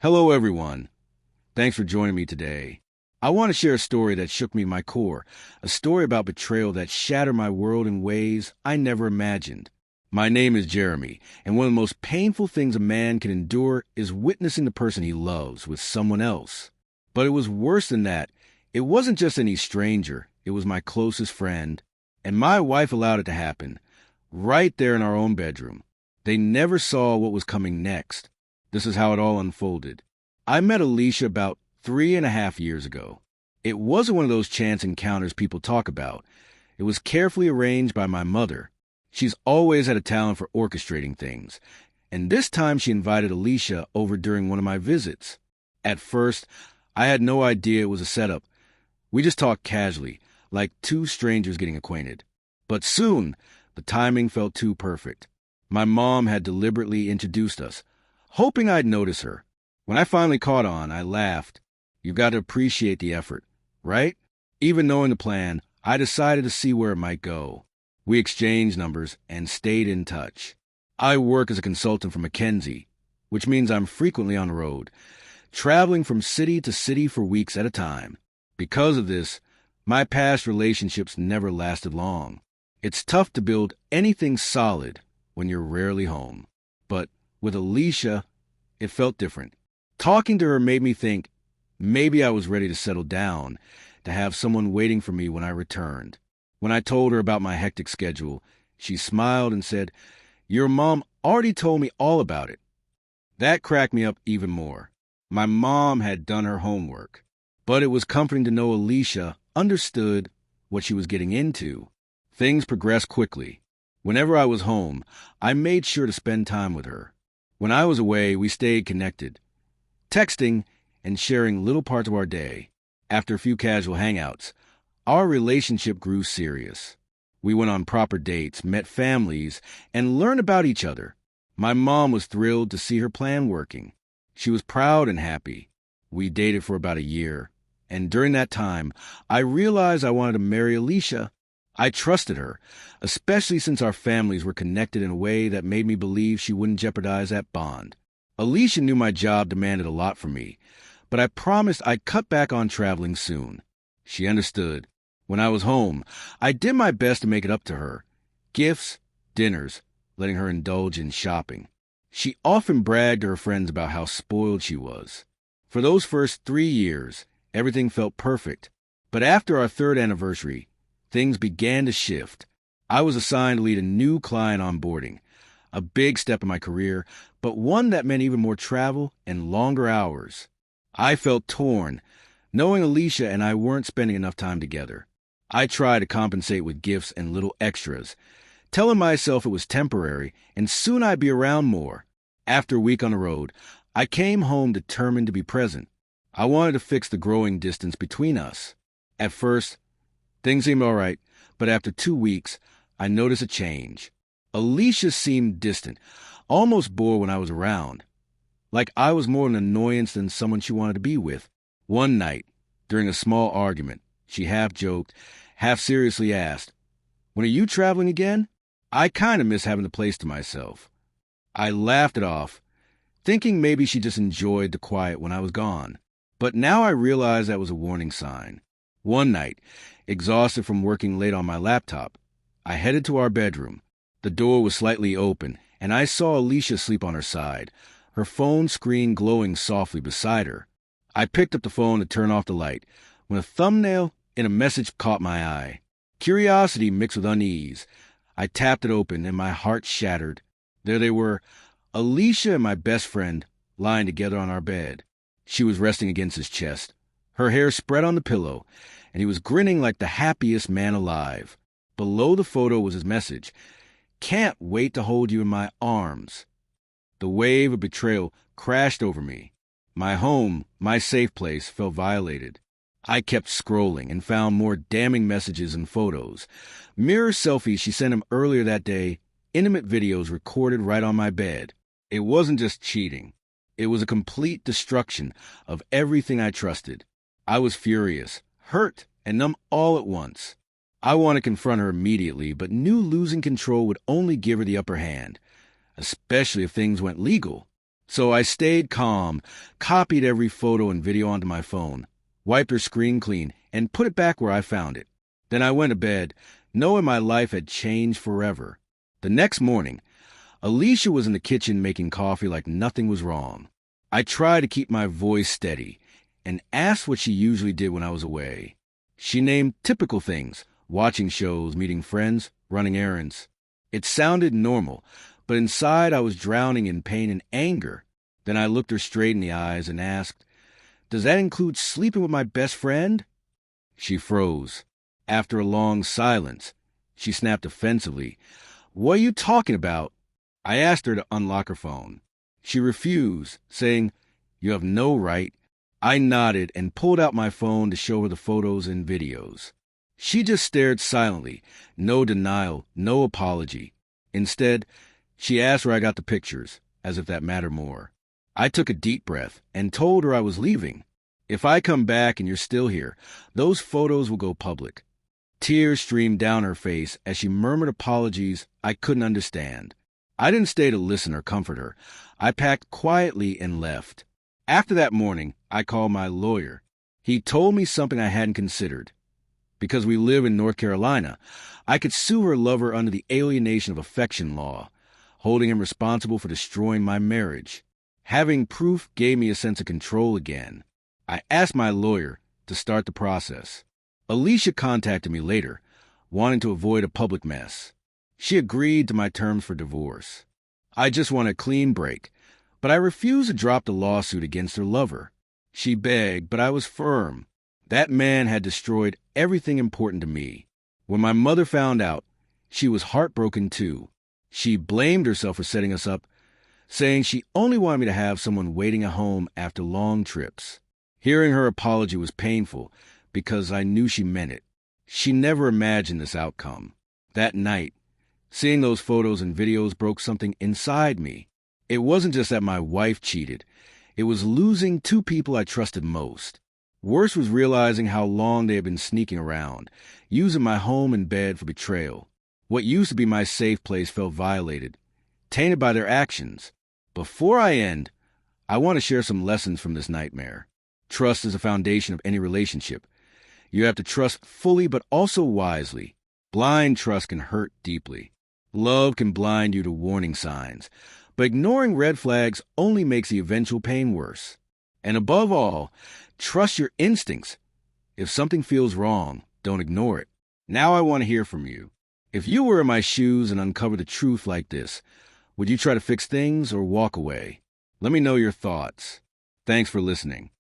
Hello, everyone. Thanks for joining me today. I want to share a story that shook me to my core, a story about betrayal that shattered my world in ways I never imagined. My name is Jeremy, and one of the most painful things a man can endure is witnessing the person he loves with someone else. But it was worse than that. It wasn't just any stranger. It was my closest friend. And my wife allowed it to happen, right there in our own bedroom. They never saw what was coming next. This is how it all unfolded. I met Alicia about 3.5 years ago. It wasn't one of those chance encounters people talk about. It was carefully arranged by my mother. She's always had a talent for orchestrating things. And this time she invited Alicia over during one of my visits. At first, I had no idea it was a setup. We just talked casually, like two strangers getting acquainted. But soon, the timing felt too perfect. My mom had deliberately introduced us, hoping I'd notice her. When I finally caught on, I laughed. You've got to appreciate the effort, right? Even knowing the plan, I decided to see where it might go. We exchanged numbers and stayed in touch. I work as a consultant for McKinsey, which means I'm frequently on the road, traveling from city to city for weeks at a time. Because of this, my past relationships never lasted long. It's tough to build anything solid when you're rarely home. But with Alicia, it felt different. Talking to her made me think maybe I was ready to settle down, to have someone waiting for me when I returned. When I told her about my hectic schedule, she smiled and said, "Your mom already told me all about it." That cracked me up even more. My mom had done her homework. But it was comforting to know Alicia understood what she was getting into. Things progressed quickly. Whenever I was home, I made sure to spend time with her. When I was away, we stayed connected, texting and sharing little parts of our day. After a few casual hangouts, our relationship grew serious. We went on proper dates, met families, and learned about each other. My mom was thrilled to see her plan working. She was proud and happy. We dated for about a year, and during that time, I realized I wanted to marry Alicia. I trusted her, especially since our families were connected in a way that made me believe she wouldn't jeopardize that bond. Alicia knew my job demanded a lot from me, but I promised I'd cut back on traveling soon. She understood. When I was home, I did my best to make it up to her. Gifts, dinners, letting her indulge in shopping. She often bragged to her friends about how spoiled she was. For those first 3 years, everything felt perfect. But after our 3rd anniversary, things began to shift. I was assigned to lead a new client onboarding, a big step in my career, but one that meant even more travel and longer hours. I felt torn, knowing Alicia and I weren't spending enough time together. I tried to compensate with gifts and little extras, telling myself it was temporary and soon I'd be around more. After a week on the road, I came home determined to be present. I wanted to fix the growing distance between us. At first, things seemed all right, but after 2 weeks, I noticed a change. Alicia seemed distant, almost bored when I was around, like I was more an annoyance than someone she wanted to be with. One night, during a small argument, she half joked, half seriously asked, "When are you traveling again?" I kind of miss having the place to myself. I laughed it off, thinking maybe she just enjoyed the quiet when I was gone. But now I realized that was a warning sign. One night, exhausted from working late on my laptop, I headed to our bedroom. The door was slightly open, and I saw Alicia asleep on her side, her phone screen glowing softly beside her. I picked up the phone to turn off the light, when a thumbnail in a message caught my eye. Curiosity mixed with unease. I tapped it open, and my heart shattered. There they were, Alicia and my best friend, lying together on our bed. She was resting against his chest, her hair spread on the pillow, and he was grinning like the happiest man alive. Below the photo was his message, "Can't wait to hold you in my arms." The wave of betrayal crashed over me. My home, my safe place, felt violated. I kept scrolling and found more damning messages and photos. Mirror selfies she sent him earlier that day, intimate videos recorded right on my bed. It wasn't just cheating. It was a complete destruction of everything I trusted. I was furious, hurt, and numb all at once. I wanted to confront her immediately, but knew losing control would only give her the upper hand, especially if things went legal. So I stayed calm, copied every photo and video onto my phone, wiped her screen clean, and put it back where I found it. Then I went to bed, knowing my life had changed forever. The next morning, Alicia was in the kitchen making coffee like nothing was wrong. I tried to keep my voice steady and asked what she usually did when I was away. She named typical things: watching shows, meeting friends, running errands. It sounded normal, but inside I was drowning in pain and anger. Then I looked her straight in the eyes and asked, "Does that include sleeping with my best friend?" She froze. After a long silence, she snapped offensively, "What are you talking about?" I asked her to unlock her phone. She refused, saying, "You have no right." I nodded and pulled out my phone to show her the photos and videos. She just stared silently, no denial, no apology. Instead, she asked where I got the pictures, as if that mattered more. I took a deep breath and told her I was leaving. "If I come back and you're still here, those photos will go public." Tears streamed down her face as she murmured apologies I couldn't understand. I didn't stay to listen or comfort her. I packed quietly and left. After that morning, I called my lawyer. He told me something I hadn't considered. Because we live in North Carolina, I could sue her lover under the alienation of affection law, holding him responsible for destroying my marriage. Having proof gave me a sense of control again. I asked my lawyer to start the process. Alicia contacted me later, wanting to avoid a public mess. She agreed to my terms for divorce. I just want a clean break, but I refused to drop the lawsuit against her lover. She begged, but I was firm. That man had destroyed everything important to me. When my mother found out, she was heartbroken too. She blamed herself for setting us up, saying she only wanted me to have someone waiting at home after long trips. Hearing her apology was painful because I knew she meant it. She never imagined this outcome. That night, seeing those photos and videos broke something inside me. It wasn't just that my wife cheated. It was losing two people I trusted most. Worse was realizing how long they had been sneaking around, using my home and bed for betrayal. What used to be my safe place felt violated, tainted by their actions. Before I end, I want to share some lessons from this nightmare. Trust is the foundation of any relationship. You have to trust fully but also wisely. Blind trust can hurt deeply. Love can blind you to warning signs, but ignoring red flags only makes the eventual pain worse. And above all, trust your instincts. If something feels wrong, don't ignore it. Now I want to hear from you. If you were in my shoes and uncovered the truth like this, would you try to fix things or walk away? Let me know your thoughts. Thanks for listening.